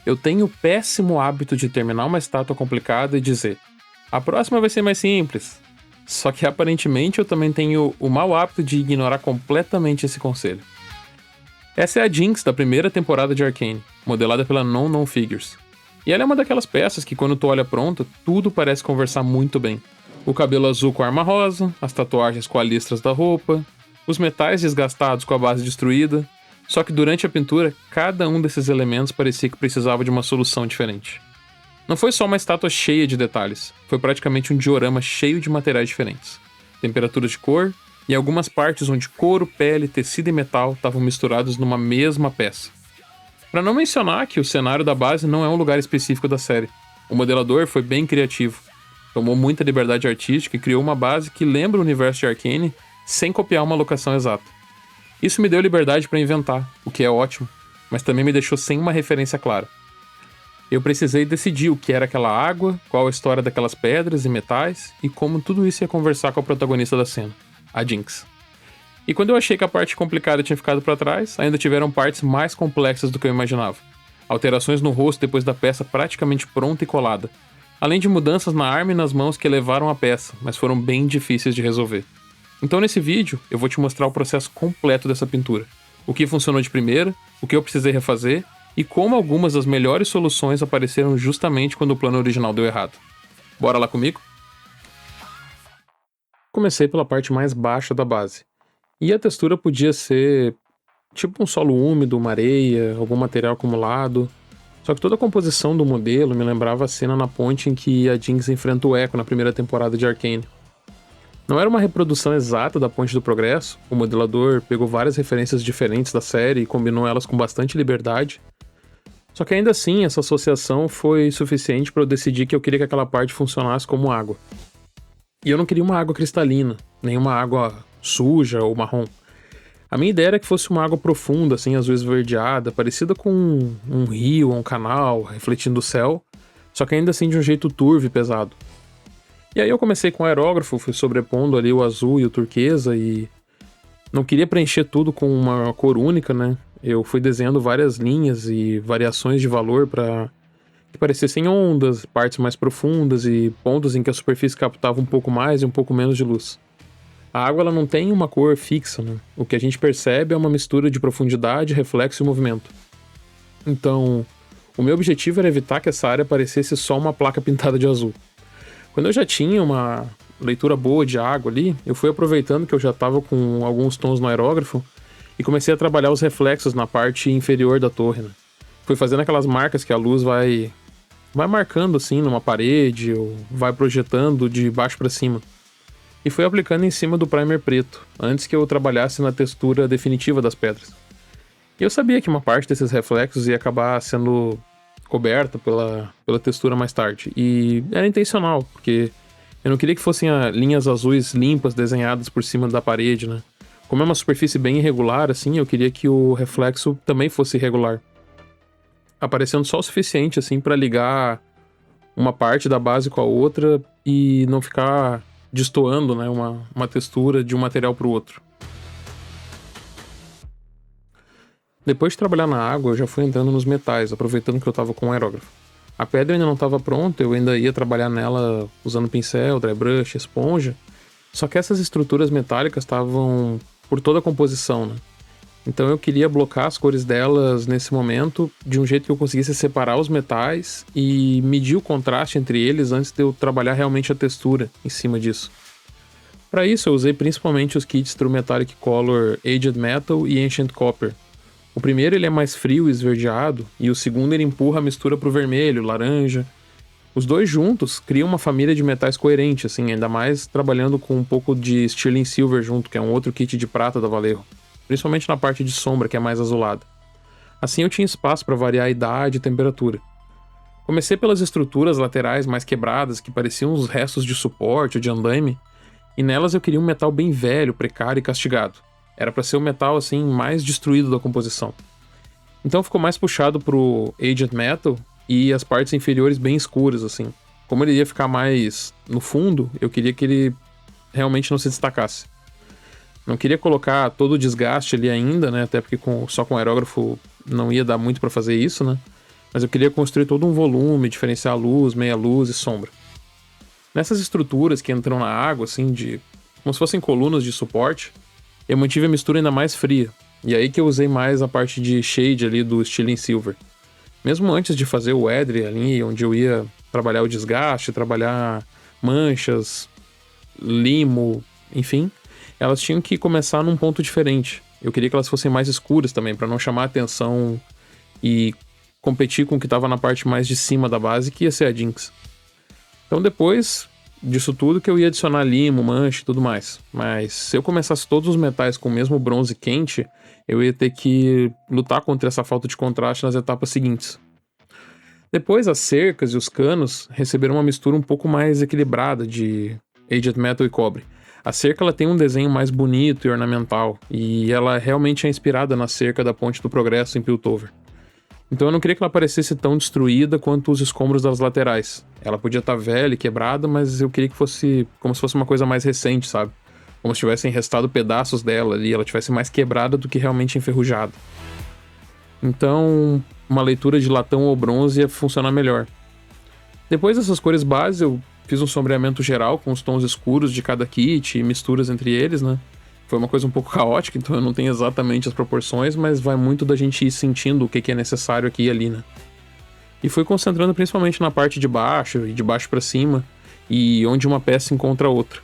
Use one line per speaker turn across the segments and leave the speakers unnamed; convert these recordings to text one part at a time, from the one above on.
Eu tenho o péssimo hábito de terminar uma estátua complicada e dizer: a próxima vai ser mais simples. Só que aparentemente eu também tenho o mau hábito de ignorar completamente esse conselho. Essa é a Jinx da primeira temporada de Arcane, modelada pela Non Figures. E ela é uma daquelas peças que quando tu olha pronta, tudo parece conversar muito bem. O cabelo azul com a arma rosa, as tatuagens com as listras da roupa, os metais desgastados com a base destruída. Só que durante a pintura, cada um desses elementos parecia que precisava de uma solução diferente. Não foi só uma estátua cheia de detalhes, foi praticamente um diorama cheio de materiais diferentes. Temperaturas de cor e algumas partes onde couro, pele, tecido e metal estavam misturados numa mesma peça. Para não mencionar que o cenário da base não é um lugar específico da série. O modelador foi bem criativo, tomou muita liberdade artística e criou uma base que lembra o universo de Arcane sem copiar uma locação exata. Isso me deu liberdade para inventar, o que é ótimo, mas também me deixou sem uma referência clara. Eu precisei decidir o que era aquela água, qual a história daquelas pedras e metais e como tudo isso ia conversar com a protagonista da cena, a Jinx. E quando eu achei que a parte complicada tinha ficado para trás, ainda tiveram partes mais complexas do que eu imaginava. Alterações no rosto depois da peça praticamente pronta e colada, além de mudanças na arma e nas mãos que elevaram a peça, mas foram bem difíceis de resolver. Então nesse vídeo eu vou te mostrar o processo completo dessa pintura, o que funcionou de primeira, o que eu precisei refazer e como algumas das melhores soluções apareceram justamente quando o plano original deu errado. Bora lá comigo? Comecei pela parte mais baixa da base. E a textura podia ser tipo um solo úmido, uma areia, algum material acumulado. Só que toda a composição do modelo me lembrava a cena na ponte em que a Jinx enfrenta o Echo na primeira temporada de Arcane. Não era uma reprodução exata da Ponte do Progresso, o modelador pegou várias referências diferentes da série e combinou elas com bastante liberdade. Só que ainda assim, essa associação foi suficiente para eu decidir que eu queria que aquela parte funcionasse como água. E eu não queria uma água cristalina, nem uma água suja ou marrom. A minha ideia era que fosse uma água profunda, assim, azul esverdeada, parecida com um rio ou um canal, refletindo o céu, só que ainda assim de um jeito turvo e pesado. E aí eu comecei com o aerógrafo, fui sobrepondo ali o azul e o turquesa e não queria preencher tudo com uma cor única, né? Eu fui desenhando várias linhas e variações de valor para que parecessem ondas, partes mais profundas e pontos em que a superfície captava um pouco mais e um pouco menos de luz. A água ela não tem uma cor fixa, né? O que a gente percebe é uma mistura de profundidade, reflexo e movimento. Então, o meu objetivo era evitar que essa área parecesse só uma placa pintada de azul. Quando eu já tinha uma leitura boa de água ali, eu fui aproveitando que eu já estava com alguns tons no aerógrafo e comecei a trabalhar os reflexos na parte inferior da torre, né? Fui fazendo aquelas marcas que a luz vai marcando assim numa parede ou vai projetando de baixo para cima. E fui aplicando em cima do primer preto, antes que eu trabalhasse na textura definitiva das pedras. E eu sabia que uma parte desses reflexos ia acabar sendo coberta pela textura mais tarde. E era intencional, porque eu não queria que fossem linhas azuis limpas desenhadas por cima da parede, né? Como é uma superfície bem irregular, assim, eu queria que o reflexo também fosse irregular. Aparecendo só o suficiente, assim, para ligar uma parte da base com a outra e não ficar destoando, né, uma textura de um material para o outro. Depois de trabalhar na água, eu já fui entrando nos metais, aproveitando que eu estava com o aerógrafo. A pedra ainda não estava pronta, eu ainda ia trabalhar nela usando pincel, dry brush, esponja. Só que essas estruturas metálicas estavam por toda a composição, né? Então eu queria blocar as cores delas nesse momento de um jeito que eu conseguisse separar os metais e medir o contraste entre eles antes de eu trabalhar realmente a textura em cima disso. Para isso eu usei principalmente os kits True Metallic Color Aged Metal e Ancient Copper. O primeiro ele é mais frio e esverdeado, e o segundo ele empurra a mistura pro vermelho, laranja. Os dois juntos criam uma família de metais coerente, assim, ainda mais trabalhando com um pouco de Sterling Silver junto, que é um outro kit de prata da Vallejo, principalmente na parte de sombra, que é mais azulada. Assim eu tinha espaço para variar a idade e temperatura. Comecei pelas estruturas laterais mais quebradas, que pareciam os restos de suporte ou de andaime, e nelas eu queria um metal bem velho, precário e castigado. Era para ser o metal assim mais destruído da composição. Então ficou mais puxado pro Aged Metal e as partes inferiores bem escuras assim. Como ele ia ficar mais no fundo, eu queria que ele realmente não se destacasse. Não queria colocar todo o desgaste ali ainda, né? Até porque só com aerógrafo não ia dar muito para fazer isso, né? mas eu queria construir todo um volume, diferenciar luz, meia luz e sombra. Nessas estruturas que entram na água, assim, como se fossem colunas de suporte, eu mantive a mistura ainda mais fria, e aí que eu usei mais a parte de shade ali do Sterling Silver. Mesmo antes de fazer o Edry ali, onde eu ia trabalhar o desgaste, trabalhar manchas, limo, enfim, elas tinham que começar num ponto diferente. Eu queria que elas fossem mais escuras também, para não chamar atenção e competir com o que estava na parte mais de cima da base, que ia ser a Jinx. Então depois disso tudo que eu ia adicionar limo, mancha e tudo mais. Mas se eu começasse todos os metais com o mesmo bronze quente, eu ia ter que lutar contra essa falta de contraste nas etapas seguintes. Depois as cercas e os canos receberam uma mistura um pouco mais equilibrada de Aged Metal e cobre. A cerca ela tem um desenho mais bonito e ornamental, e ela realmente é inspirada na cerca da Ponte do Progresso em Piltover. Então eu não queria que ela parecesse tão destruída quanto os escombros das laterais. Ela podia estar velha e quebrada, mas eu queria que fosse como se fosse uma coisa mais recente, sabe? Como se tivessem restado pedaços dela ali, ela tivesse mais quebrada do que realmente enferrujada. Então, uma leitura de latão ou bronze ia funcionar melhor. Depois dessas cores base, eu fiz um sombreamento geral com os tons escuros de cada kit e misturas entre eles, né? Foi uma coisa um pouco caótica, então eu não tenho exatamente as proporções, mas vai muito da gente ir sentindo o que é necessário aqui e ali, né? E fui concentrando principalmente na parte de baixo e de baixo para cima, e onde uma peça encontra a outra.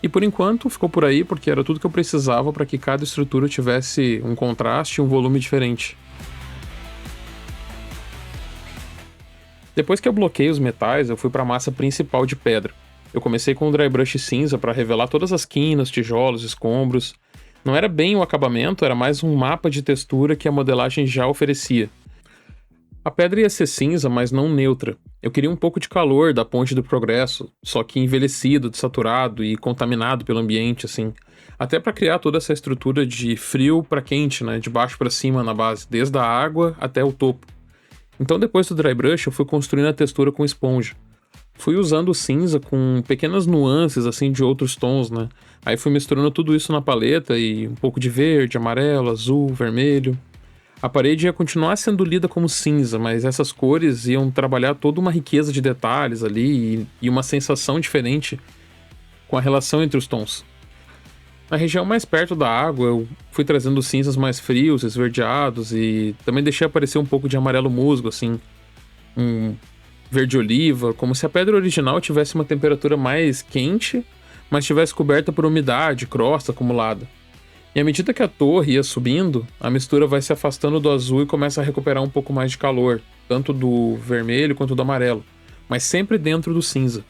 E por enquanto ficou por aí, porque era tudo que eu precisava para que cada estrutura tivesse um contraste e um volume diferente. Depois que eu bloqueei os metais, eu fui para a massa principal de pedra. Eu comecei com o dry brush cinza para revelar todas as quinas, tijolos, escombros. Não era bem o acabamento, era mais um mapa de textura que a modelagem já oferecia. A pedra ia ser cinza, mas não neutra. Eu queria um pouco de calor da Ponte do Progresso, só que envelhecido, desaturado e contaminado pelo ambiente, assim. Até para criar toda essa estrutura de frio para quente, né, de baixo para cima na base, desde a água até o topo. Então depois do dry brush eu fui construindo a textura com esponja. Fui usando o cinza com pequenas nuances assim de outros tons, né? Aí fui misturando tudo isso na paleta e um pouco de verde, amarelo, azul, vermelho. A parede ia continuar sendo lida como cinza, mas essas cores iam trabalhar toda uma riqueza de detalhes ali e uma sensação diferente com a relação entre os tons. Na região mais perto da água, eu fui trazendo cinzas mais frios, esverdeados e também deixei aparecer um pouco de amarelo musgo, assim, um verde oliva, como se a pedra original tivesse uma temperatura mais quente, mas estivesse coberta por umidade, crosta acumulada. E à medida que a torre ia subindo, a mistura vai se afastando do azul e começa a recuperar um pouco mais de calor, tanto do vermelho quanto do amarelo, mas sempre dentro do cinza.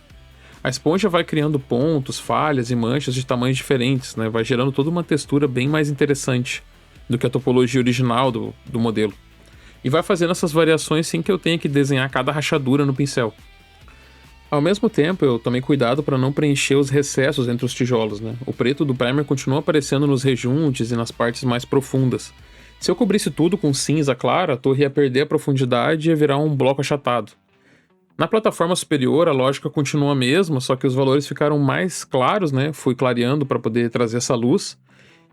A esponja vai criando pontos, falhas e manchas de tamanhos diferentes, né? Vai gerando toda uma textura bem mais interessante do que a topologia original do modelo. E vai fazendo essas variações sem que eu tenha que desenhar cada rachadura no pincel. Ao mesmo tempo, eu tomei cuidado para não preencher os recessos entre os tijolos, né? O preto do primer continua aparecendo nos rejuntes e nas partes mais profundas. Se eu cobrisse tudo com cinza clara, a torre ia perder a profundidade e ia virar um bloco achatado. Na plataforma superior, a lógica continua a mesma, só que os valores ficaram mais claros, né? Fui clareando para poder trazer essa luz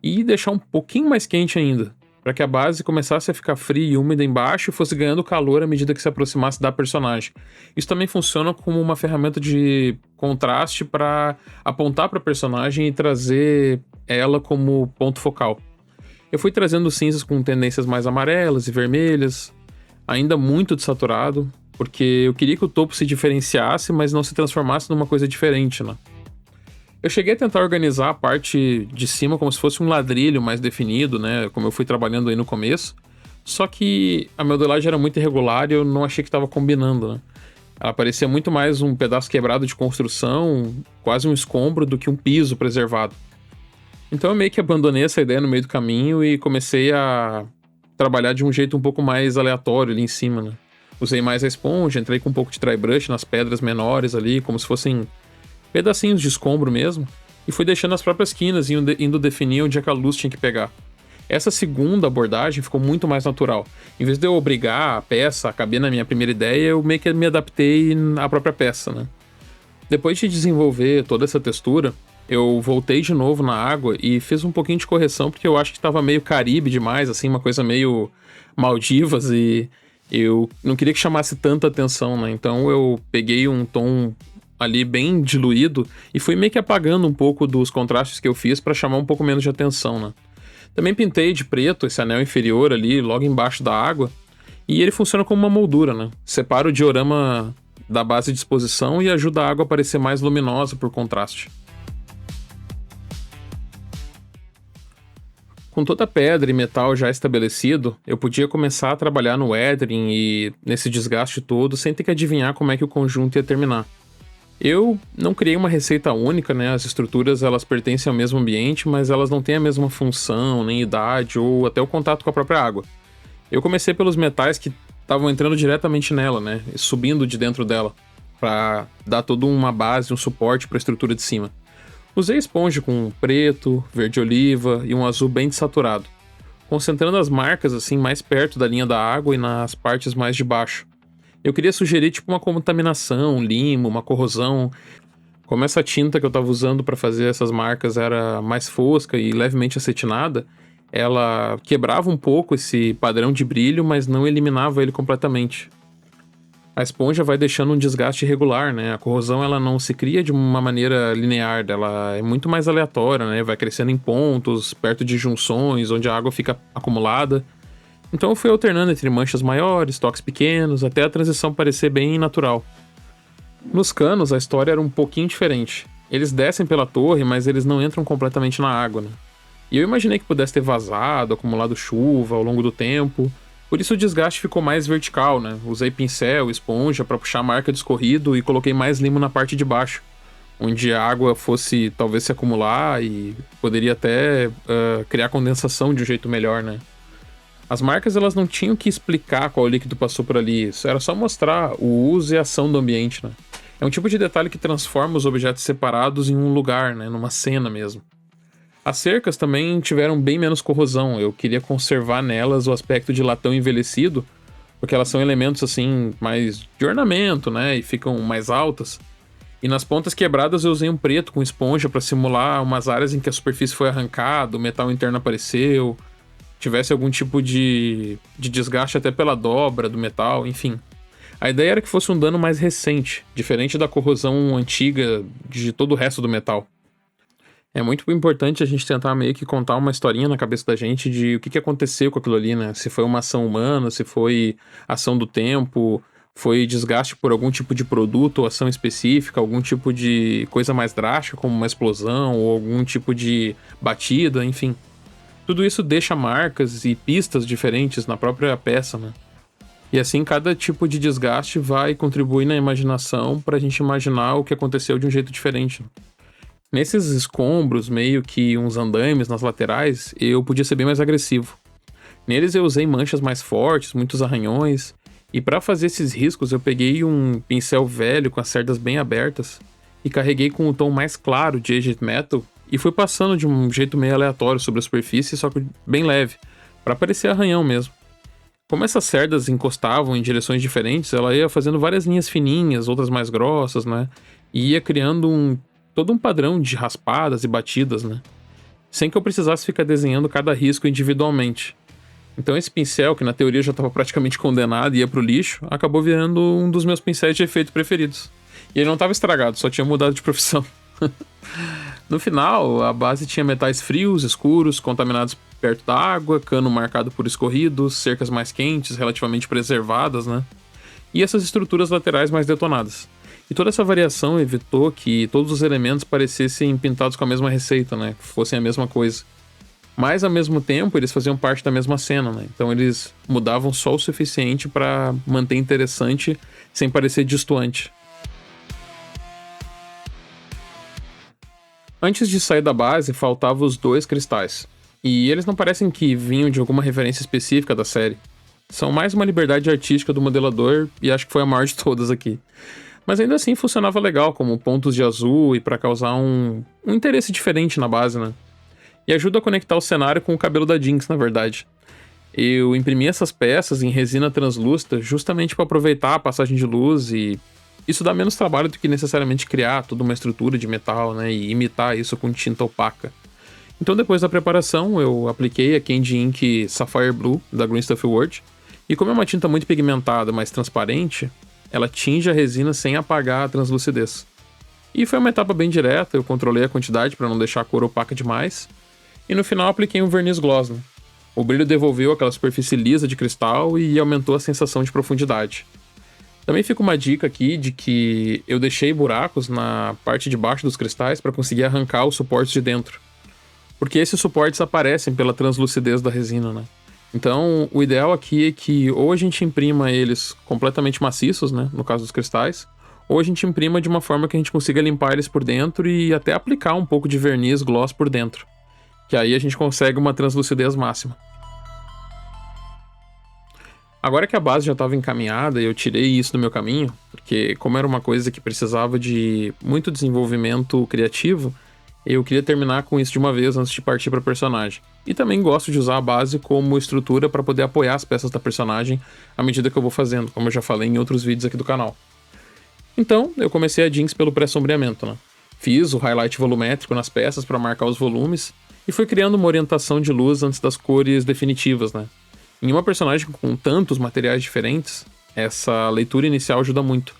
e deixar um pouquinho mais quente ainda, para que a base começasse a ficar fria e úmida embaixo e fosse ganhando calor à medida que se aproximasse da personagem. Isso também funciona como uma ferramenta de contraste para apontar para a personagem e trazer ela como ponto focal. Eu fui trazendo cinzas com tendências mais amarelas e vermelhas, ainda muito desaturado, porque eu queria que o topo se diferenciasse, mas não se transformasse numa coisa diferente, né? Eu cheguei a tentar organizar a parte de cima como se fosse um ladrilho mais definido, né? Como eu fui trabalhando aí no começo. Só que a modelagem era muito irregular e eu não achei que estava combinando, né? Ela parecia muito mais um pedaço quebrado de construção, quase um escombro, do que um piso preservado. Então eu meio que abandonei essa ideia no meio do caminho e comecei a trabalhar de um jeito um pouco mais aleatório ali em cima, né? Usei mais a esponja, entrei com um pouco de dry brush nas pedras menores ali, como se fossem pedacinhos de escombro mesmo, e fui deixando as próprias quinas indo definir onde é que a luz tinha que pegar. Essa segunda abordagem ficou muito mais natural. Em vez de eu obrigar a peça a caber na minha primeira ideia, eu meio que me adaptei à própria peça, né? Depois de desenvolver toda essa textura, eu voltei de novo na água e fiz um pouquinho de correção, porque eu acho que estava meio Caribe demais, assim, uma coisa meio Maldivas, e Eu não queria que chamasse tanta atenção, né? Então eu peguei um tom ali bem diluído e fui meio que apagando um pouco dos contrastes que eu fiz pra chamar um pouco menos de atenção, né? Também pintei de preto esse anel inferior ali, logo embaixo da água, e ele funciona como uma moldura, né? Separa o diorama da base de exposição e ajuda a água a parecer mais luminosa por contraste. Com toda a pedra e metal já estabelecido, eu podia começar a trabalhar no weathering e nesse desgaste todo sem ter que adivinhar como é que o conjunto ia terminar. Eu não criei uma receita única, né? As estruturas elas pertencem ao mesmo ambiente, mas elas não têm a mesma função, nem idade ou até o contato com a própria água. Eu comecei pelos metais que estavam entrando diretamente nela, né? E subindo de dentro dela, para dar toda uma base, um suporte para a estrutura de cima. Usei esponja com preto, verde oliva e um azul bem desaturado, concentrando as marcas assim mais perto da linha da água e nas partes mais de baixo. Eu queria sugerir tipo uma contaminação, um limo, uma corrosão. Como essa tinta que eu estava usando para fazer essas marcas era mais fosca e levemente acetinada, ela quebrava um pouco esse padrão de brilho, mas não eliminava ele completamente. A esponja vai deixando um desgaste irregular, né? A corrosão ela não se cria de uma maneira linear, ela é muito mais aleatória, né? Vai crescendo em pontos, perto de junções, onde a água fica acumulada. Então eu fui alternando entre manchas maiores, toques pequenos, até a transição parecer bem natural. Nos canos, a história era um pouquinho diferente. Eles descem pela torre, mas eles não entram completamente na água, né? E eu imaginei que pudesse ter vazado, acumulado chuva ao longo do tempo. Por isso o desgaste ficou mais vertical, né? Usei pincel, esponja para puxar a marca de escorrido e coloquei mais limo na parte de baixo, onde a água fosse talvez se acumular e poderia até criar condensação de um jeito melhor, né? As marcas elas não tinham que explicar qual líquido passou por ali, isso era só mostrar o uso e a ação do ambiente, né? É um tipo de detalhe que transforma os objetos separados em um lugar, né? Numa cena mesmo. As cercas também tiveram bem menos corrosão, eu queria conservar nelas o aspecto de latão envelhecido, porque elas são elementos assim, mais de ornamento, né, e ficam mais altas. E nas pontas quebradas eu usei um preto com esponja para simular umas áreas em que a superfície foi arrancada, o metal interno apareceu, tivesse algum tipo de desgaste até pela dobra do metal, enfim. A ideia era que fosse um dano mais recente, diferente da corrosão antiga de todo o resto do metal. É muito importante a gente tentar meio que contar uma historinha na cabeça da gente de o que aconteceu com aquilo ali, né? Se foi uma ação humana, se foi ação do tempo, foi desgaste por algum tipo de produto ou ação específica, algum tipo de coisa mais drástica, como uma explosão ou algum tipo de batida, enfim. Tudo isso deixa marcas e pistas diferentes na própria peça, né? E assim cada tipo de desgaste vai contribuir na imaginação pra gente imaginar o que aconteceu de um jeito diferente. Nesses escombros, meio que uns andaimes nas laterais, eu podia ser bem mais agressivo. Neles eu usei manchas mais fortes, muitos arranhões, e para fazer esses riscos eu peguei um pincel velho com as cerdas bem abertas e carreguei com o tom mais claro de Aged Metal e fui passando de um jeito meio aleatório sobre a superfície, só que bem leve, para parecer arranhão mesmo. Como essas cerdas encostavam em direções diferentes, ela ia fazendo várias linhas fininhas, outras mais grossas, né? E ia criando todo um padrão de raspadas e batidas, né? Sem que eu precisasse ficar desenhando cada risco individualmente. Então esse pincel, que na teoria já estava praticamente condenado e ia pro lixo, acabou virando um dos meus pincéis de efeito preferidos. E ele não estava estragado, só tinha mudado de profissão. No final, a base tinha metais frios, escuros, contaminados perto da água, cano marcado por escorridos, cercas mais quentes, relativamente preservadas, né? E essas estruturas laterais mais detonadas. E toda essa variação evitou que todos os elementos parecessem pintados com a mesma receita, né? Que fossem a mesma coisa. Mas, ao mesmo tempo, eles faziam parte da mesma cena, né? Então eles mudavam só o suficiente para manter interessante, sem parecer destoante. Antes de sair da base, faltavam os 2 cristais. E eles não parecem que vinham de alguma referência específica da série. São mais uma liberdade artística do modelador, e acho que foi a maior de todas aqui. Mas ainda assim funcionava legal, como pontos de azul e para causar um interesse diferente na base, né? E ajuda a conectar o cenário com o cabelo da Jinx, na verdade. Eu imprimi essas peças em resina translúcida justamente para aproveitar a passagem de luz e isso dá menos trabalho do que necessariamente criar toda uma estrutura de metal, né? E imitar isso com tinta opaca. Então depois da preparação eu apliquei a Candy Ink Sapphire Blue da Green Stuff World E como é uma tinta muito pigmentada, mas transparente, ela tinge a resina sem apagar a translucidez. E foi uma etapa bem direta, eu controlei a quantidade para não deixar a cor opaca demais, e no final apliquei um verniz gloss, né? O brilho devolveu aquela superfície lisa de cristal e aumentou a sensação de profundidade. Também fica uma dica aqui de que eu deixei buracos na parte de baixo dos cristais para conseguir arrancar os suportes de dentro. Porque esses suportes aparecem pela translucidez da resina, né? Então, o ideal aqui é que ou a gente imprima eles completamente maciços, né? No caso dos cristais, ou a gente imprima de uma forma que a gente consiga limpar eles por dentro e até aplicar um pouco de verniz gloss por dentro. Que aí a gente consegue uma translucidez máxima. Agora que a base já estava encaminhada e eu tirei isso do meu caminho, porque como era uma coisa que precisava de muito desenvolvimento criativo, eu queria terminar com isso de uma vez antes de partir para o personagem. E também gosto de usar a base como estrutura para poder apoiar as peças da personagem à medida que eu vou fazendo, como eu já falei em outros vídeos aqui do canal. Então, eu comecei a Jinx pelo pré-sombreamento, né? Fiz o highlight volumétrico nas peças para marcar os volumes e fui criando uma orientação de luz antes das cores definitivas, né? Em uma personagem com tantos materiais diferentes, essa leitura inicial ajuda muito.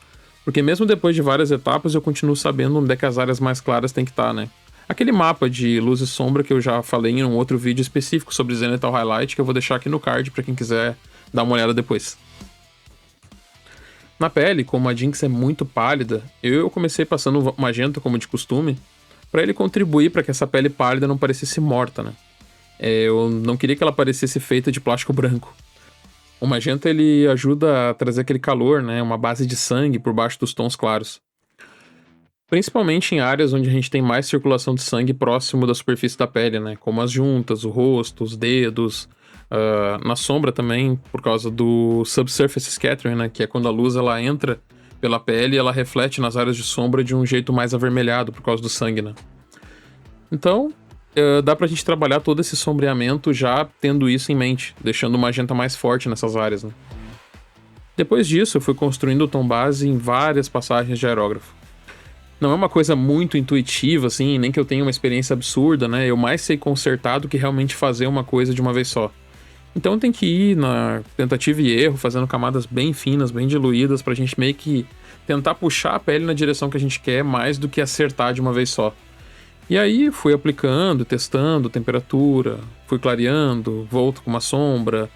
Porque mesmo depois de várias etapas, eu continuo sabendo onde é que as áreas mais claras têm que estar, né? Aquele mapa de luz e sombra que eu já falei em um outro vídeo específico sobre Zenithal Highlight, que eu vou deixar aqui no card para quem quiser dar uma olhada depois. Na pele, como a Jinx é muito pálida, eu comecei passando magenta como de costume, para ele contribuir para que essa pele pálida não parecesse morta, né? Eu não queria que ela parecesse feita de plástico branco. O magenta ele ajuda a trazer aquele calor, né? Uma base de sangue por baixo dos tons claros. Principalmente em áreas onde a gente tem mais circulação de sangue próximo da superfície da pele, né? Como as juntas, o rosto, os dedos. Na sombra também, por causa do subsurface scattering, né? Que é quando a luz ela entra pela pele e ela reflete nas áreas de sombra de um jeito mais avermelhado por causa do sangue, né? Então, dá pra gente trabalhar todo esse sombreamento já tendo isso em mente, deixando o magenta mais forte nessas áreas, né? Depois disso, eu fui construindo o tom base em várias passagens de aerógrafo. Não é uma coisa muito intuitiva, assim, nem que eu tenha uma experiência absurda, né? Eu mais sei consertar do que realmente fazer uma coisa de uma vez só. Então tem que ir na tentativa e erro, fazendo camadas bem finas, bem diluídas, pra gente meio que tentar puxar a pele na direção que a gente quer, mais do que acertar de uma vez só. E aí fui aplicando, testando temperatura, fui clareando, volto com uma sombra,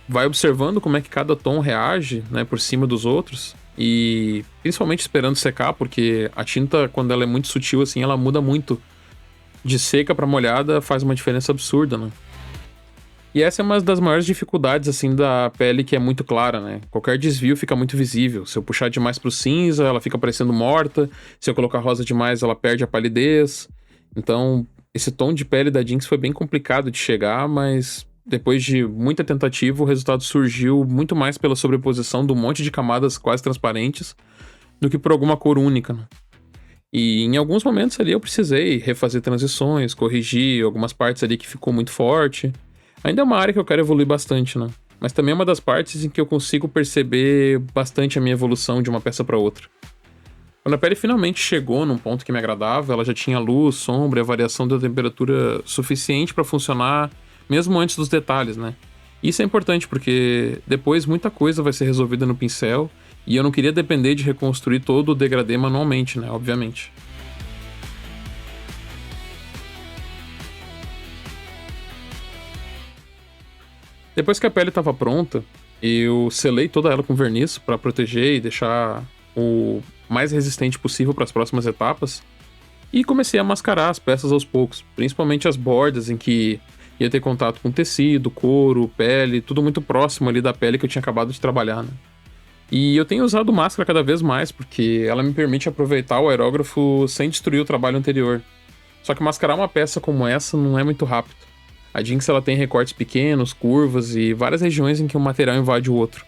vai observando como é que cada tom reage, né, por cima dos outros, e principalmente esperando secar, porque a tinta, quando ela é muito sutil assim, ela muda muito. De seca para molhada faz uma diferença absurda, né? E essa é uma das maiores dificuldades, assim, da pele que é muito clara, né? Qualquer desvio fica muito visível. Se eu puxar demais pro cinza, ela fica parecendo morta. Se eu colocar rosa demais, ela perde a palidez. Então, esse tom de pele da Jinx foi bem complicado de chegar, mas depois de muita tentativa, o resultado surgiu muito mais pela sobreposição de um monte de camadas quase transparentes do que por alguma cor única, né? E em alguns momentos ali eu precisei refazer transições, corrigir algumas partes ali que ficou muito forte. Ainda é uma área que eu quero evoluir bastante, né? Mas também é uma das partes em que eu consigo perceber bastante a minha evolução de uma peça para outra. Quando a pele finalmente chegou num ponto que me agradava, ela já tinha luz, sombra e a variação da temperatura suficiente para funcionar, mesmo antes dos detalhes, né? Isso é importante porque depois muita coisa vai ser resolvida no pincel e eu não queria depender de reconstruir todo o degradê manualmente, né? Obviamente. Depois que a pele estava pronta, eu selei toda ela com verniz para proteger e deixar o mais resistente possível para as próximas etapas. E comecei a mascarar as peças aos poucos, principalmente as bordas em que ia ter contato com tecido, couro, pele, tudo muito próximo ali da pele que eu tinha acabado de trabalhar, né? E eu tenho usado máscara cada vez mais, porque ela me permite aproveitar o aerógrafo sem destruir o trabalho anterior. Só que mascarar uma peça como essa não é muito rápido. A Jinx ela tem recortes pequenos, curvas e várias regiões em que um material invade o outro.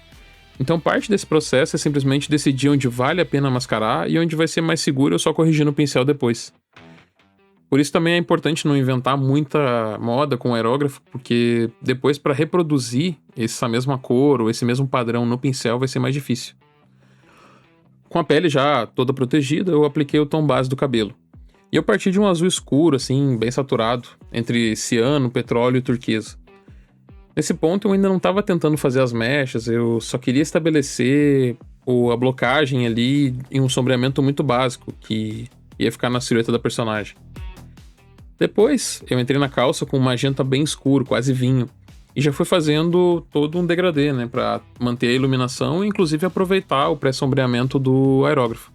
Então parte desse processo é simplesmente decidir onde vale a pena mascarar e onde vai ser mais seguro eu só corrigir no pincel depois. Por isso também é importante não inventar muita moda com o aerógrafo, porque depois para reproduzir essa mesma cor ou esse mesmo padrão no pincel vai ser mais difícil. Com a pele já toda protegida, eu apliquei o tom base do cabelo. E eu parti de um azul escuro, assim, bem saturado, entre ciano, petróleo e turquesa. Nesse ponto eu ainda não estava tentando fazer as mechas, eu só queria estabelecer a blocagem ali em um sombreamento muito básico, que ia ficar na silhueta da personagem. Depois, eu entrei na calça com um magenta bem escuro, quase vinho, e já fui fazendo todo um degradê, né, pra manter a iluminação e inclusive aproveitar o pré-sombreamento do aerógrafo.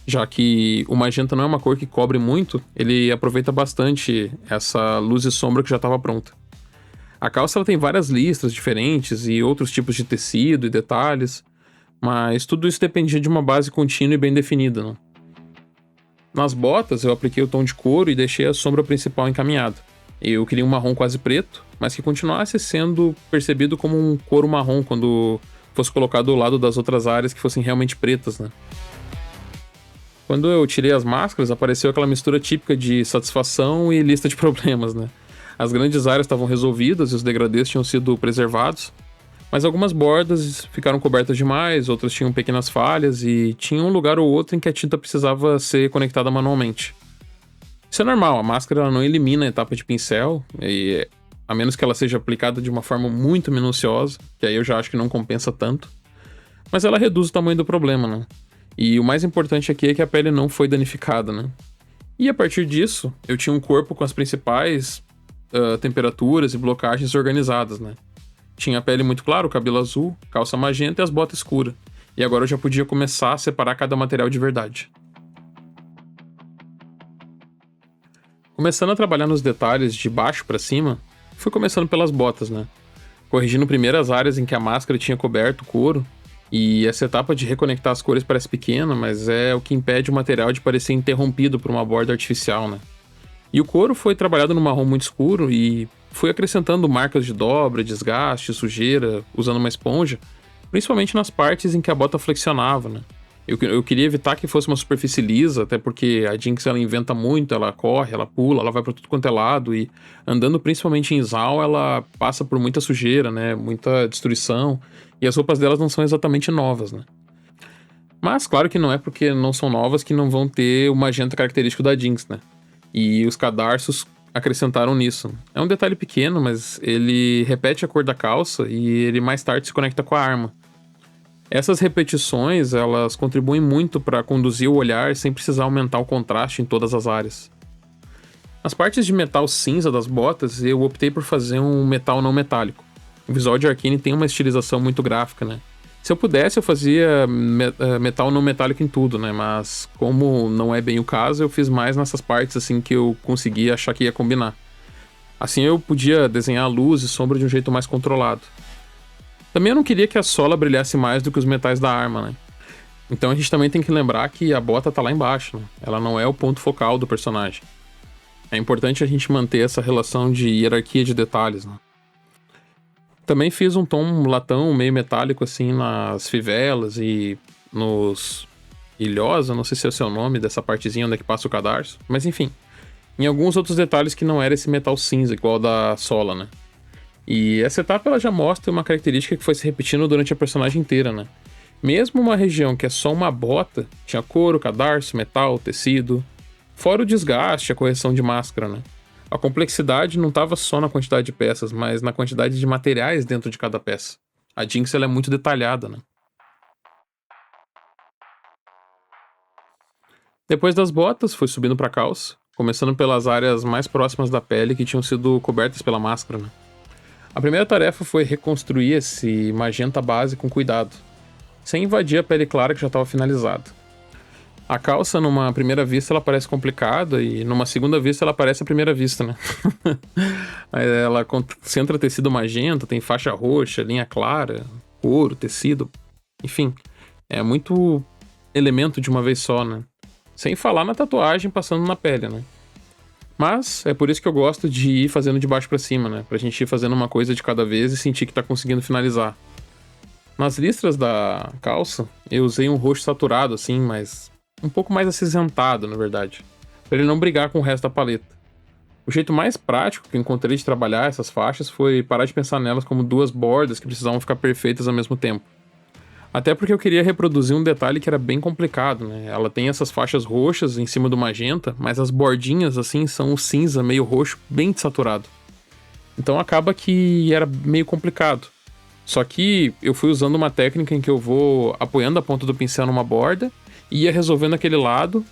Já que o magenta não é uma cor que cobre muito, ele aproveita bastante essa luz e sombra que já estava pronta. A calça ela tem várias listras diferentes e outros tipos de tecido e detalhes, mas tudo isso dependia de uma base contínua e bem definida, né? Nas botas, eu apliquei o tom de couro e deixei a sombra principal encaminhada. Eu queria um marrom quase preto, mas que continuasse sendo percebido como um couro marrom quando fosse colocado ao lado das outras áreas que fossem realmente pretas, né? Quando eu tirei as máscaras, apareceu aquela mistura típica de satisfação e lista de problemas, né? As grandes áreas estavam resolvidas e os degradês tinham sido preservados, mas algumas bordas ficaram cobertas demais, outras tinham pequenas falhas e tinha um lugar ou outro em que a tinta precisava ser conectada manualmente. Isso é normal, a máscara ela não elimina a etapa de pincel, e a menos que ela seja aplicada de uma forma muito minuciosa, que aí eu já acho que não compensa tanto, mas ela reduz o tamanho do problema, né? E o mais importante aqui é que a pele não foi danificada, né? E a partir disso, eu tinha um corpo com as principais temperaturas e blocagens organizadas, né? Tinha a pele muito clara, o cabelo azul, calça magenta e as botas escuras. E agora eu já podia começar a separar cada material de verdade. Começando a trabalhar nos detalhes de baixo para cima, fui começando pelas botas, né? Corrigindo primeiro as áreas em que a máscara tinha coberto o couro, e essa etapa de reconectar as cores parece pequena, mas é o que impede o material de parecer interrompido por uma borda artificial, né? E o couro foi trabalhado no marrom muito escuro e fui acrescentando marcas de dobra, desgaste, sujeira, usando uma esponja, principalmente nas partes em que a bota flexionava, né? Eu queria evitar que fosse uma superfície lisa, até porque a Jinx ela inventa muito, ela corre, ela pula, ela vai pra tudo quanto é lado e andando principalmente em Zal, ela passa por muita sujeira, né? Muita destruição e as roupas delas não são exatamente novas, né? Mas claro que não é porque não são novas que não vão ter o magenta característico da Jinx, né? E os cadarços acrescentaram nisso. É um detalhe pequeno, mas ele repete a cor da calça e ele mais tarde se conecta com a arma. Essas repetições, elas contribuem muito para conduzir o olhar sem precisar aumentar o contraste em todas as áreas. Nas partes de metal cinza das botas, eu optei por fazer um metal não metálico. O visual de Arcane tem uma estilização muito gráfica, né? Se eu pudesse, eu fazia metal não metálico em tudo, né? Mas como não é bem o caso, eu fiz mais nessas partes assim que eu consegui achar que ia combinar. Assim eu podia desenhar a luz e sombra de um jeito mais controlado. Também eu não queria que a sola brilhasse mais do que os metais da arma, né? Então a gente também tem que lembrar que a bota tá lá embaixo, né? Ela não é o ponto focal do personagem. É importante a gente manter essa relação de hierarquia de detalhes, né? Também fiz um tom latão meio metálico assim nas fivelas e nos ilhosa, não sei se é o seu nome dessa partezinha onde é que passa o cadarço, mas enfim. Em alguns outros detalhes que não era esse metal cinza igual da sola, né? E essa etapa ela já mostra uma característica que foi se repetindo durante a personagem inteira, né? Mesmo uma região que é só uma bota, tinha couro, cadarço, metal, tecido, fora o desgaste, a correção de máscara, né? A complexidade não estava só na quantidade de peças, mas na quantidade de materiais dentro de cada peça. A Jinx ela é muito detalhada, né? Depois das botas, foi subindo para a calça, começando pelas áreas mais próximas da pele que tinham sido cobertas pela máscara, né? A primeira tarefa foi reconstruir esse magenta base com cuidado, sem invadir a pele clara que já estava finalizada. A calça, numa primeira vista, ela parece complicada e numa segunda vista ela parece à primeira vista, né? Ela concentra tecido magenta, tem faixa roxa, linha clara, couro, tecido, enfim, é muito elemento de uma vez só, né? Sem falar na tatuagem passando na pele, né? Mas é por isso que eu gosto de ir fazendo de baixo pra cima, né? Pra gente ir fazendo uma coisa de cada vez e sentir que tá conseguindo finalizar. Nas listras da calça, eu usei um roxo saturado, assim, mas um pouco mais acinzentado, na verdade, pra ele não brigar com o resto da paleta. O jeito mais prático que eu encontrei de trabalhar essas faixas foi parar de pensar nelas como duas bordas que precisavam ficar perfeitas ao mesmo tempo. Até porque eu queria reproduzir um detalhe que era bem complicado, né? Ela tem essas faixas roxas em cima do magenta, mas as bordinhas, assim, são o cinza meio roxo bem desaturado. Então acaba que era meio complicado. Só que eu fui usando uma técnica em que eu vou apoiando a ponta do pincel numa borda e ia resolvendo aquele lado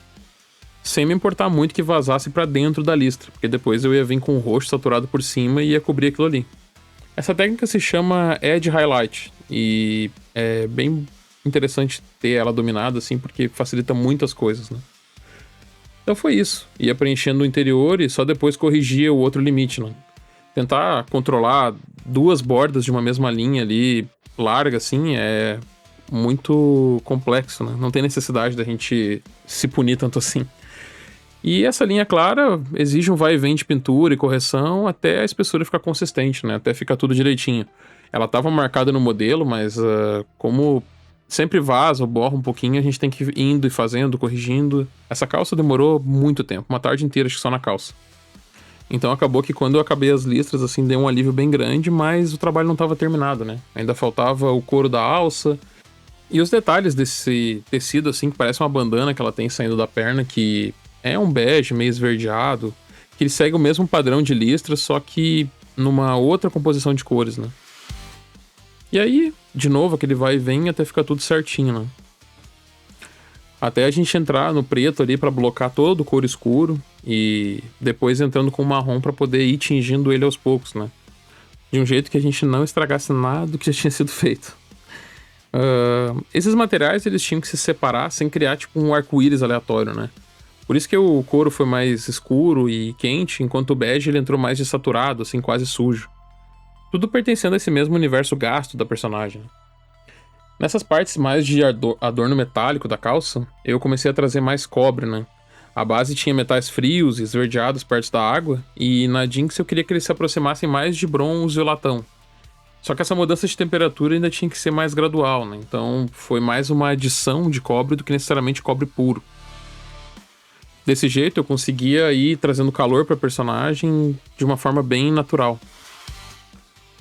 sem me importar muito que vazasse pra dentro da listra, porque depois eu ia vir com o roxo saturado por cima e ia cobrir aquilo ali. Essa técnica se chama Edge Highlight e é bem interessante ter ela dominada assim, porque facilita muitas coisas, né? Então foi isso. Ia preenchendo o interior e só depois corrigia o outro limite, né? Tentar controlar duas bordas de uma mesma linha ali, larga assim, é muito complexo, né? Não tem necessidade da gente se punir tanto assim. E essa linha clara exige um vai e vem de pintura e correção até a espessura ficar consistente, né? Até ficar tudo direitinho. Ela estava marcada no modelo, mas como sempre vaza ou borra um pouquinho, a gente tem que ir indo e fazendo, corrigindo. Essa calça demorou muito tempo, uma tarde inteira acho que só na calça. Então acabou que quando eu acabei as listras, assim, deu um alívio bem grande, mas o trabalho não estava terminado, né? Ainda faltava o couro da alça e os detalhes desse tecido, assim, que parece uma bandana que ela tem saindo da perna, que é um bege meio esverdeado, que ele segue o mesmo padrão de listras, só que numa outra composição de cores, né? E aí, de novo, aquele vai e vem até ficar tudo certinho, né? Até a gente entrar no preto ali pra blocar todo o couro escuro e depois entrando com o marrom pra poder ir tingindo ele aos poucos, né? De um jeito que a gente não estragasse nada do que já tinha sido feito. Esses materiais eles tinham que se separar sem criar tipo um arco-íris aleatório, né? Por isso que o couro foi mais escuro e quente, enquanto o bege ele entrou mais desaturado, assim, quase sujo. Tudo pertencendo a esse mesmo universo gasto da personagem. Nessas partes mais de adorno metálico da calça, eu comecei a trazer mais cobre, né? A base tinha metais frios e esverdeados perto da água, e na Jinx eu queria que eles se aproximassem mais de bronze e latão. Só que essa mudança de temperatura ainda tinha que ser mais gradual, né? Então foi mais uma adição de cobre do que necessariamente cobre puro. Desse jeito eu conseguia ir trazendo calor para a personagem de uma forma bem natural.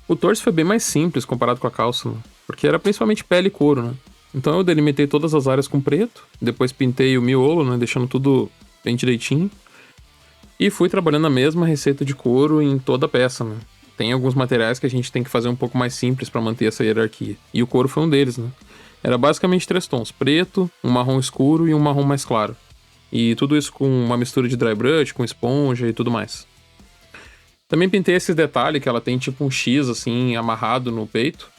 O torso foi bem mais simples comparado com a calça, né? Porque era principalmente pele e couro, né? Então eu delimitei todas as áreas com preto, depois pintei o miolo, né? Deixando tudo bem direitinho. E fui trabalhando a mesma receita de couro em toda a peça, né? Tem alguns materiais que a gente tem que fazer um pouco mais simples para manter essa hierarquia. E o couro foi um deles, né? Era basicamente 3 tons: preto, um marrom escuro e um marrom mais claro. E tudo isso com uma mistura de dry brush, com esponja e tudo mais. Também pintei esses detalhes que ela tem tipo um X assim amarrado no peito,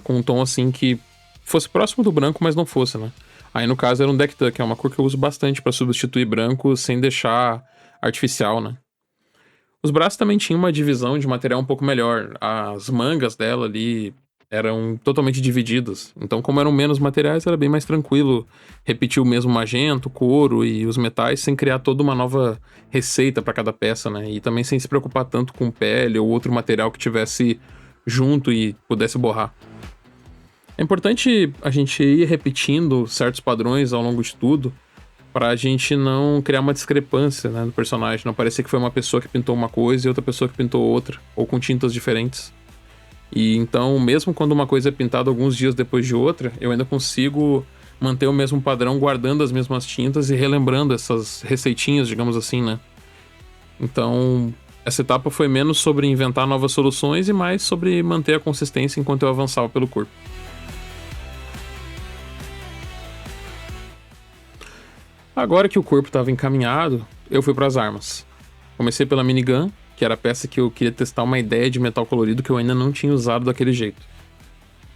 com um tom assim que fosse próximo do branco, mas não fosse, né? Aí no caso era um Deck Tuck, que é uma cor que eu uso bastante para substituir branco sem deixar artificial, né? Os braços também tinham uma divisão de material um pouco melhor. As mangas dela ali eram totalmente divididas. Então, como eram menos materiais, era bem mais tranquilo repetir o mesmo magento, couro e os metais sem criar toda uma nova receita para cada peça, né? E também sem se preocupar tanto com pele ou outro material que tivesse junto e pudesse borrar. É importante a gente ir repetindo certos padrões ao longo de tudo pra gente não criar uma discrepância, né, no personagem. Não parecer que foi uma pessoa que pintou uma coisa e outra pessoa que pintou outra, ou com tintas diferentes. E então, mesmo quando uma coisa é pintada alguns dias depois de outra, eu ainda consigo manter o mesmo padrão guardando as mesmas tintas e relembrando essas receitinhas, digamos assim, né? Então, essa etapa foi menos sobre inventar novas soluções e mais sobre manter a consistência enquanto eu avançava pelo corpo. Agora que o corpo estava encaminhado, eu fui para as armas. Comecei pela minigun, que era a peça que eu queria testar uma ideia de metal colorido que eu ainda não tinha usado daquele jeito.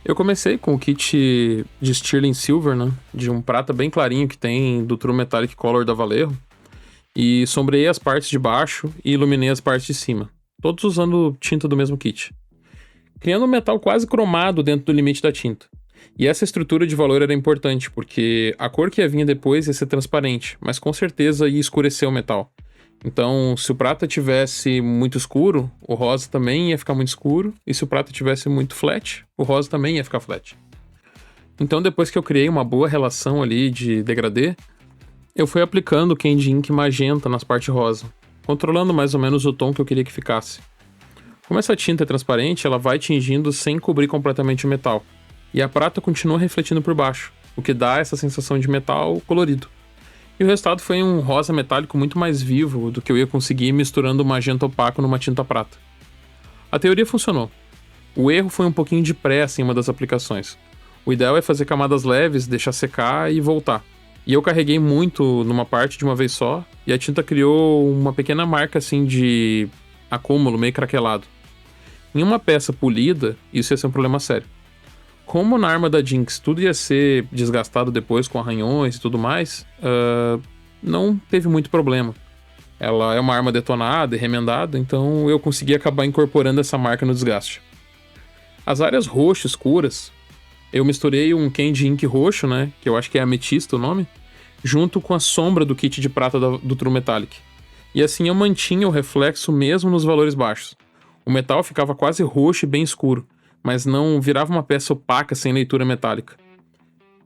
Eu comecei com o kit de Sterling Silver, né, de um prata bem clarinho que tem do True Metallic Color da Vallejo, e sombreei as partes de baixo e iluminei as partes de cima, todos usando tinta do mesmo kit, criando um metal quase cromado dentro do limite da tinta. E essa estrutura de valor era importante, porque a cor que ia vir depois ia ser transparente, mas com certeza ia escurecer o metal. Então, se o prata tivesse muito escuro, o rosa também ia ficar muito escuro, e se o prata tivesse muito flat, o rosa também ia ficar flat. Então, depois que eu criei uma boa relação ali de degradê, eu fui aplicando o Candy Ink magenta nas partes rosa, controlando mais ou menos o tom que eu queria que ficasse. Como essa tinta é transparente, ela vai tingindo sem cobrir completamente o metal, e a prata continua refletindo por baixo, o que dá essa sensação de metal colorido. E o resultado foi um rosa metálico muito mais vivo do que eu ia conseguir misturando o magenta opaco numa tinta prata. A teoria funcionou. O erro foi um pouquinho de pressa em uma das aplicações. O ideal é fazer camadas leves, deixar secar e voltar. E eu carreguei muito numa parte de uma vez só, e a tinta criou uma pequena marca assim de acúmulo, meio craquelado. Em uma peça polida, isso ia ser um problema sério. Como na arma da Jinx tudo ia ser desgastado depois com arranhões e tudo mais, não teve muito problema. Ela é uma arma detonada e remendada, então eu consegui acabar incorporando essa marca no desgaste. As áreas roxo escuras, eu misturei um Candy Ink roxo, né, que eu acho que é ametista o nome, junto com a sombra do kit de prata do True Metallic. E assim eu mantinha o reflexo mesmo nos valores baixos. O metal ficava quase roxo e bem escuro, mas não virava uma peça opaca sem leitura metálica.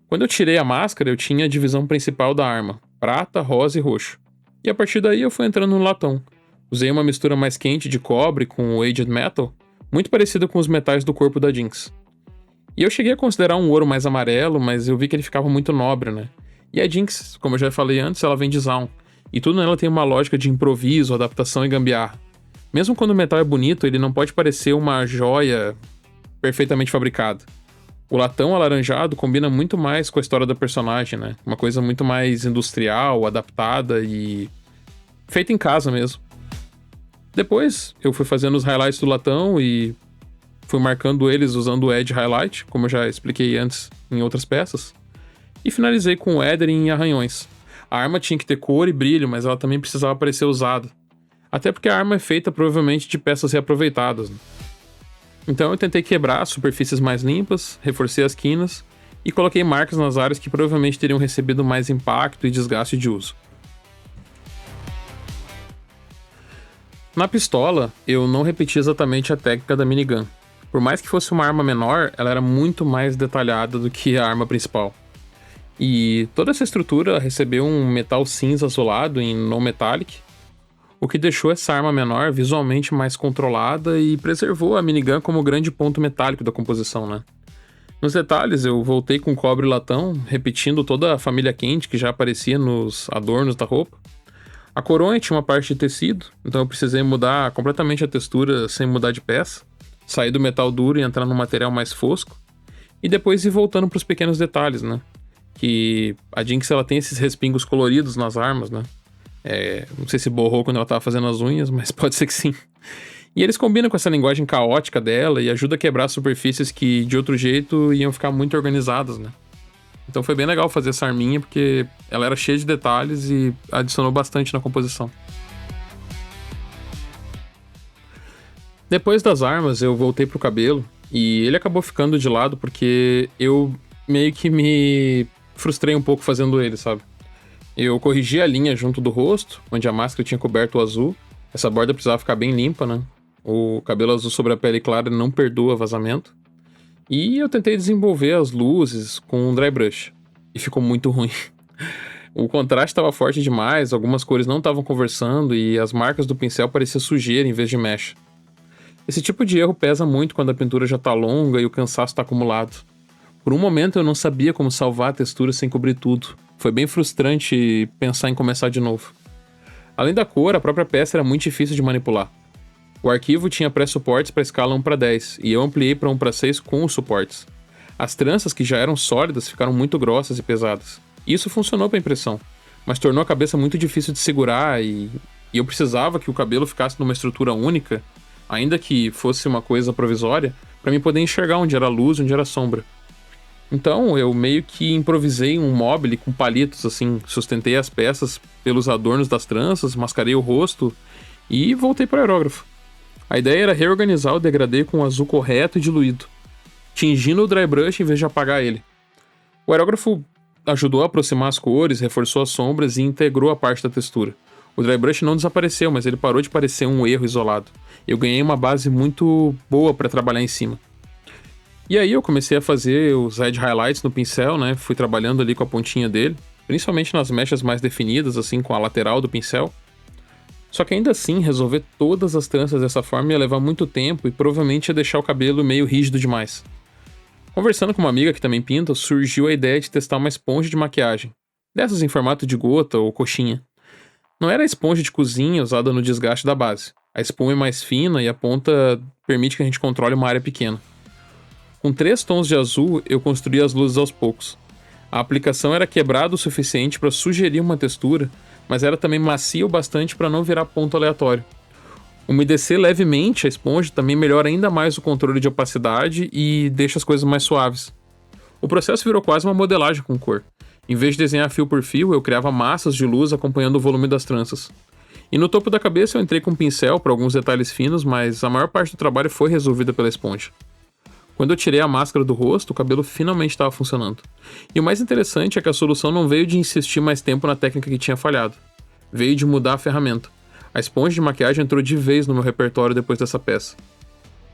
Quando eu tirei a máscara, eu tinha a divisão principal da arma, prata, rosa e roxo. E a partir daí eu fui entrando no latão. Usei uma mistura mais quente de cobre com o Aged Metal, muito parecida com os metais do corpo da Jinx. E eu cheguei a considerar um ouro mais amarelo, mas eu vi que ele ficava muito nobre, né? E a Jinx, como eu já falei antes, ela vem de Zaun. E tudo nela tem uma lógica de improviso, adaptação e gambiarra. Mesmo quando o metal é bonito, ele não pode parecer uma joia perfeitamente fabricada. O latão alaranjado combina muito mais com a história da personagem, né? Uma coisa muito mais industrial, adaptada e feita em casa mesmo. Depois, eu fui fazendo os highlights do latão e fui marcando eles usando o Edge Highlight, como eu já expliquei antes em outras peças. E finalizei com o Ethering e arranhões. A arma tinha que ter cor e brilho, mas ela também precisava parecer usada. Até porque a arma é feita provavelmente de peças reaproveitadas, né? Então eu tentei quebrar as superfícies mais limpas, reforcei as quinas e coloquei marcas nas áreas que provavelmente teriam recebido mais impacto e desgaste de uso. Na pistola, eu não repeti exatamente a técnica da minigun. Por mais que fosse uma arma menor, ela era muito mais detalhada do que a arma principal. E toda essa estrutura recebeu um metal cinza azulado em no metallic, o que deixou essa arma menor visualmente mais controlada e preservou a minigun como grande ponto metálico da composição, né? Nos detalhes, eu voltei com cobre e latão, repetindo toda a família quente que já aparecia nos adornos da roupa. A coronha tinha uma parte de tecido, então eu precisei mudar completamente a textura sem mudar de peça, sair do metal duro e entrar num material mais fosco, e depois ir voltando para os pequenos detalhes, né? Que a Jinx ela tem esses respingos coloridos nas armas, né? Não sei se borrou quando ela tava fazendo as unhas, mas pode ser que sim. E eles combinam com essa linguagem caótica dela e ajuda a quebrar superfícies que de outro jeito iam ficar muito organizadas, né? Então foi bem legal fazer essa arminha, porque ela era cheia de detalhes e adicionou bastante na composição. Depois das armas, eu voltei pro cabelo e ele acabou ficando de lado porque eu meio que me frustrei um pouco fazendo ele, sabe? Eu corrigi a linha junto do rosto, onde a máscara tinha coberto o azul. Essa borda precisava ficar bem limpa, né? O cabelo azul sobre a pele clara não perdoa vazamento. E eu tentei desenvolver as luzes com um dry brush. E ficou muito ruim. O contraste estava forte demais, algumas cores não estavam conversando e as marcas do pincel pareciam sujeira em vez de mecha. Esse tipo de erro pesa muito quando a pintura já tá longa e o cansaço tá acumulado. Por um momento eu não sabia como salvar a textura sem cobrir tudo. Foi bem frustrante pensar em começar de novo. Além da cor, a própria peça era muito difícil de manipular. O arquivo tinha pré-suportes para escala 1:10 e eu ampliei para 1:6 com os suportes. As tranças, que já eram sólidas, ficaram muito grossas e pesadas. Isso funcionou para impressão, mas tornou a cabeça muito difícil de segurar e eu precisava que o cabelo ficasse numa estrutura única, ainda que fosse uma coisa provisória, para mim poder enxergar onde era luz e onde era sombra. Então eu meio que improvisei um mobile com palitos, assim, sustentei as peças pelos adornos das tranças, mascarei o rosto e voltei para o aerógrafo. A ideia era reorganizar o degradê com um azul correto e diluído, tingindo o dry brush em vez de apagar ele. O aerógrafo ajudou a aproximar as cores, reforçou as sombras e integrou a parte da textura. O dry brush não desapareceu, mas ele parou de parecer um erro isolado. Eu ganhei uma base muito boa para trabalhar em cima. E aí eu comecei a fazer os edge highlights no pincel, né? Fui trabalhando ali com a pontinha dele, principalmente nas mechas mais definidas, assim, com a lateral do pincel. Só que ainda assim, resolver todas as tranças dessa forma ia levar muito tempo e provavelmente ia deixar o cabelo meio rígido demais. Conversando com uma amiga que também pinta, surgiu a ideia de testar uma esponja de maquiagem, dessas em formato de gota ou coxinha. Não era a esponja de cozinha usada no desgaste da base. A espuma é mais fina e a ponta permite que a gente controle uma área pequena. Com 3 tons de azul, eu construí as luzes aos poucos. A aplicação era quebrada o suficiente para sugerir uma textura, mas era também macia o bastante para não virar ponto aleatório. Umedecer levemente a esponja também melhora ainda mais o controle de opacidade e deixa as coisas mais suaves. O processo virou quase uma modelagem com cor. Em vez de desenhar fio por fio, eu criava massas de luz acompanhando o volume das tranças. E no topo da cabeça eu entrei com um pincel para alguns detalhes finos, mas a maior parte do trabalho foi resolvida pela esponja. Quando eu tirei a máscara do rosto, o cabelo finalmente estava funcionando. E o mais interessante é que a solução não veio de insistir mais tempo na técnica que tinha falhado. Veio de mudar a ferramenta. A esponja de maquiagem entrou de vez no meu repertório depois dessa peça.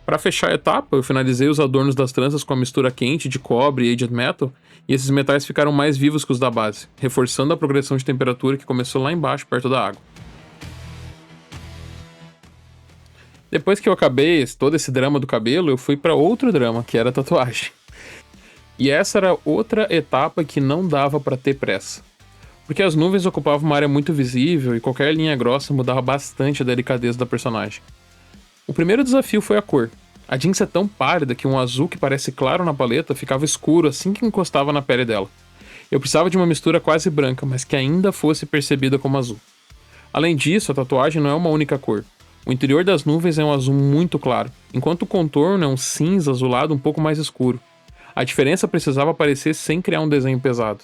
Para fechar a etapa, eu finalizei os adornos das tranças com a mistura quente de cobre e aged metal, e esses metais ficaram mais vivos que os da base, reforçando a progressão de temperatura que começou lá embaixo, perto da água. Depois que eu acabei todo esse drama do cabelo, eu fui para outro drama, que era a tatuagem. E essa era outra etapa que não dava para ter pressa. Porque as nuvens ocupavam uma área muito visível e qualquer linha grossa mudava bastante a delicadeza da personagem. O primeiro desafio foi a cor. A Jinx é tão pálida que um azul que parece claro na paleta ficava escuro assim que encostava na pele dela. Eu precisava de uma mistura quase branca, mas que ainda fosse percebida como azul. Além disso, a tatuagem não é uma única cor. O interior das nuvens é um azul muito claro, enquanto o contorno é um cinza azulado um pouco mais escuro. A diferença precisava aparecer sem criar um desenho pesado.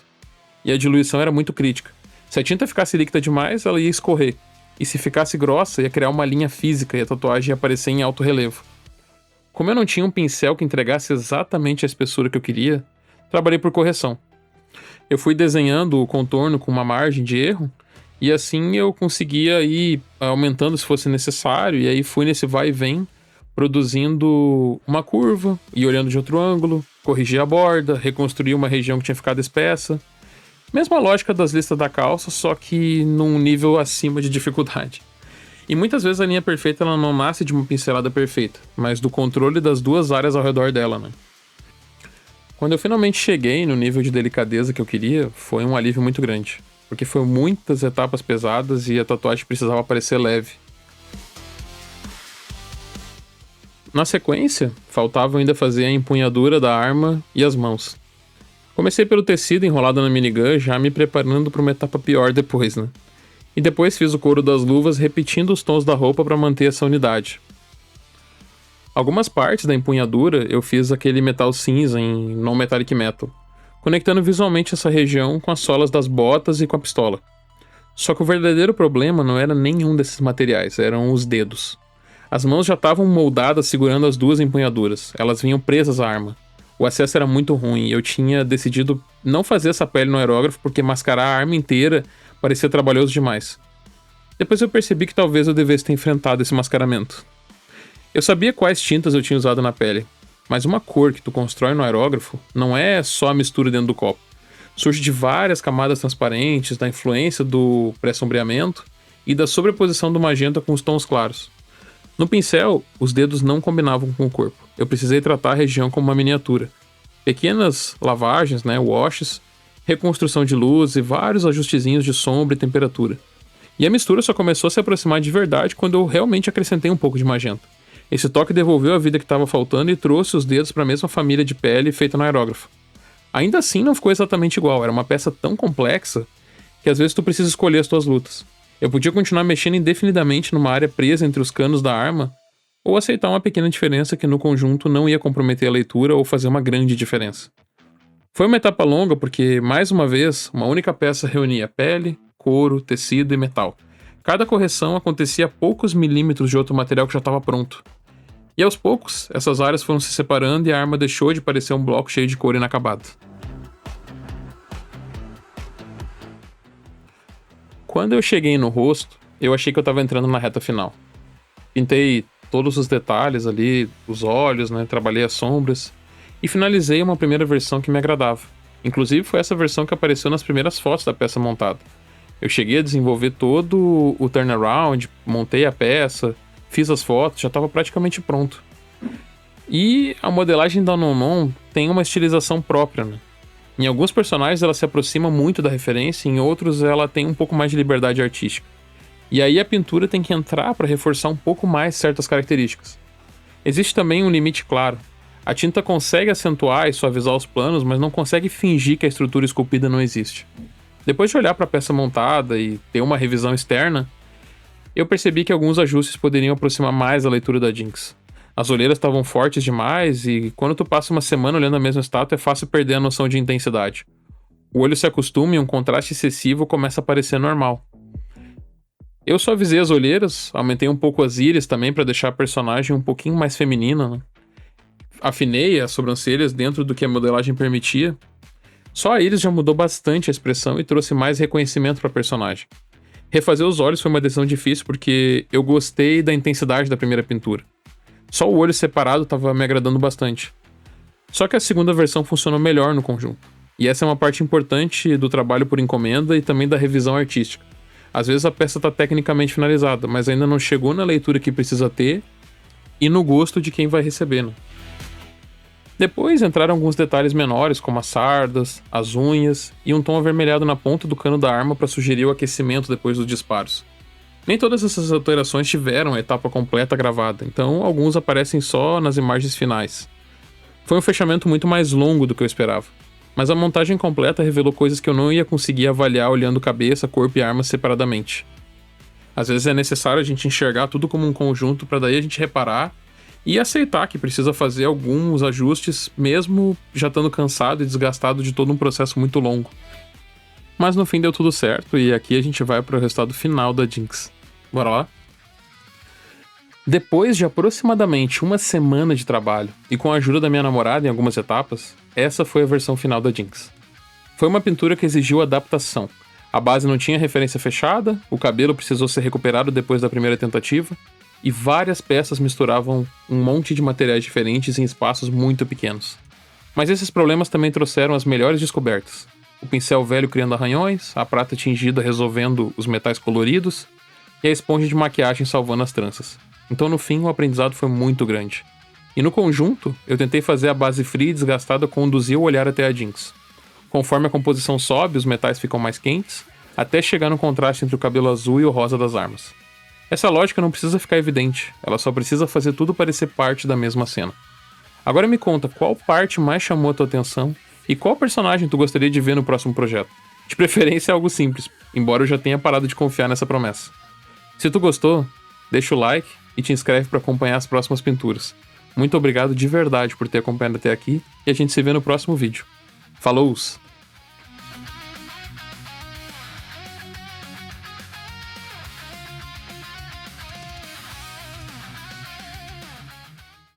E a diluição era muito crítica. Se a tinta ficasse líquida demais, ela ia escorrer. E se ficasse grossa, ia criar uma linha física e a tatuagem ia aparecer em alto relevo. Como eu não tinha um pincel que entregasse exatamente a espessura que eu queria, trabalhei por correção. Eu fui desenhando o contorno com uma margem de erro, e assim eu conseguia ir aumentando se fosse necessário, e aí fui nesse vai e vem, produzindo uma curva, e olhando de outro ângulo, corrigir a borda, reconstruir uma região que tinha ficado espessa. Mesma lógica das listas da calça, só que num nível acima de dificuldade. E muitas vezes a linha perfeita ela não nasce de uma pincelada perfeita, mas do controle das duas áreas ao redor dela, né? Quando eu finalmente cheguei no nível de delicadeza que eu queria, foi um alívio muito grande. Porque foram muitas etapas pesadas e a tatuagem precisava parecer leve. Na sequência, faltava ainda fazer a empunhadura da arma e as mãos. Comecei pelo tecido enrolado na minigun, já me preparando para uma etapa pior depois, né? E depois fiz o couro das luvas repetindo os tons da roupa para manter essa unidade. Algumas partes da empunhadura eu fiz aquele metal cinza em non-metallic metal, conectando visualmente essa região com as solas das botas e com a pistola. Só que o verdadeiro problema não era nenhum desses materiais, eram os dedos. As mãos já estavam moldadas segurando as duas empunhaduras, elas vinham presas à arma. O acesso era muito ruim e eu tinha decidido não fazer essa pele no aerógrafo porque mascarar a arma inteira parecia trabalhoso demais. Depois eu percebi que talvez eu devesse ter enfrentado esse mascaramento. Eu sabia quais tintas eu tinha usado na pele, mas uma cor que tu constrói no aerógrafo não é só a mistura dentro do copo. Surge de várias camadas transparentes, da influência do pré-sombreamento e da sobreposição do magenta com os tons claros. No pincel, os dedos não combinavam com o corpo. Eu precisei tratar a região como uma miniatura. Pequenas lavagens, washes, reconstrução de luz e vários ajustezinhos de sombra e temperatura. E a mistura só começou a se aproximar de verdade quando eu realmente acrescentei um pouco de magenta. Esse toque devolveu a vida que estava faltando e trouxe os dedos para a mesma família de pele feita no aerógrafo. Ainda assim não ficou exatamente igual, era uma peça tão complexa que às vezes tu precisa escolher as tuas lutas. Eu podia continuar mexendo indefinidamente numa área presa entre os canos da arma, ou aceitar uma pequena diferença que no conjunto não ia comprometer a leitura ou fazer uma grande diferença. Foi uma etapa longa porque, mais uma vez, uma única peça reunia pele, couro, tecido e metal. Cada correção acontecia a poucos milímetros de outro material que já estava pronto. E aos poucos, essas áreas foram se separando e a arma deixou de parecer um bloco cheio de couro inacabado. Quando eu cheguei no rosto, eu achei que eu estava entrando na reta final. Pintei todos os detalhes ali, os olhos, trabalhei as sombras e finalizei uma primeira versão que me agradava. Inclusive foi essa versão que apareceu nas primeiras fotos da peça montada. Eu cheguei a desenvolver todo o turnaround, montei a peça, fiz as fotos, já estava praticamente pronto. E a modelagem da Nonon tem uma estilização própria, Em alguns personagens ela se aproxima muito da referência, em outros ela tem um pouco mais de liberdade artística. E aí a pintura tem que entrar para reforçar um pouco mais certas características. Existe também um limite claro. A tinta consegue acentuar e suavizar os planos, mas não consegue fingir que a estrutura esculpida não existe. Depois de olhar para a peça montada e ter uma revisão externa, eu percebi que alguns ajustes poderiam aproximar mais a leitura da Jinx. As olheiras estavam fortes demais e quando tu passa uma semana olhando a mesma estátua é fácil perder a noção de intensidade. O olho se acostuma e um contraste excessivo começa a parecer normal. Eu suavizei as olheiras, aumentei um pouco as íris também para deixar a personagem um pouquinho mais feminina, né? Afinei as sobrancelhas dentro do que a modelagem permitia. Só a íris já mudou bastante a expressão e trouxe mais reconhecimento para a personagem. Refazer os olhos foi uma decisão difícil porque eu gostei da intensidade da primeira pintura. Só o olho separado estava me agradando bastante. Só que a segunda versão funcionou melhor no conjunto. E essa é uma parte importante do trabalho por encomenda e também da revisão artística. Às vezes a peça está tecnicamente finalizada, mas ainda não chegou na leitura que precisa ter e no gosto de quem vai receber, né? Depois entraram alguns detalhes menores, como as sardas, as unhas e um tom avermelhado na ponta do cano da arma para sugerir o aquecimento depois dos disparos. Nem todas essas alterações tiveram a etapa completa gravada, então alguns aparecem só nas imagens finais. Foi um fechamento muito mais longo do que eu esperava, mas a montagem completa revelou coisas que eu não ia conseguir avaliar olhando cabeça, corpo e armas separadamente. Às vezes é necessário a gente enxergar tudo como um conjunto para daí a gente reparar e aceitar que precisa fazer alguns ajustes, mesmo já estando cansado e desgastado de todo um processo muito longo. Mas no fim deu tudo certo e aqui a gente vai para o resultado final da Jinx. Bora lá? Depois de aproximadamente uma semana de trabalho e com a ajuda da minha namorada em algumas etapas, essa foi a versão final da Jinx. Foi uma pintura que exigiu adaptação. A base não tinha referência fechada, o cabelo precisou ser recuperado depois da primeira tentativa, e várias peças misturavam um monte de materiais diferentes em espaços muito pequenos. Mas esses problemas também trouxeram as melhores descobertas. O pincel velho criando arranhões, a prata tingida resolvendo os metais coloridos, e a esponja de maquiagem salvando as tranças. Então no fim o aprendizado foi muito grande. E no conjunto, eu tentei fazer a base fria e desgastada conduzir o olhar até a Jinx. Conforme a composição sobe, os metais ficam mais quentes, até chegar no contraste entre o cabelo azul e o rosa das armas. Essa lógica não precisa ficar evidente, ela só precisa fazer tudo parecer parte da mesma cena. Agora me conta, qual parte mais chamou a tua atenção e qual personagem tu gostaria de ver no próximo projeto? De preferência é algo simples, embora eu já tenha parado de confiar nessa promessa. Se tu gostou, deixa o like e te inscreve para acompanhar as próximas pinturas. Muito obrigado de verdade por ter acompanhado até aqui e a gente se vê no próximo vídeo. Falou!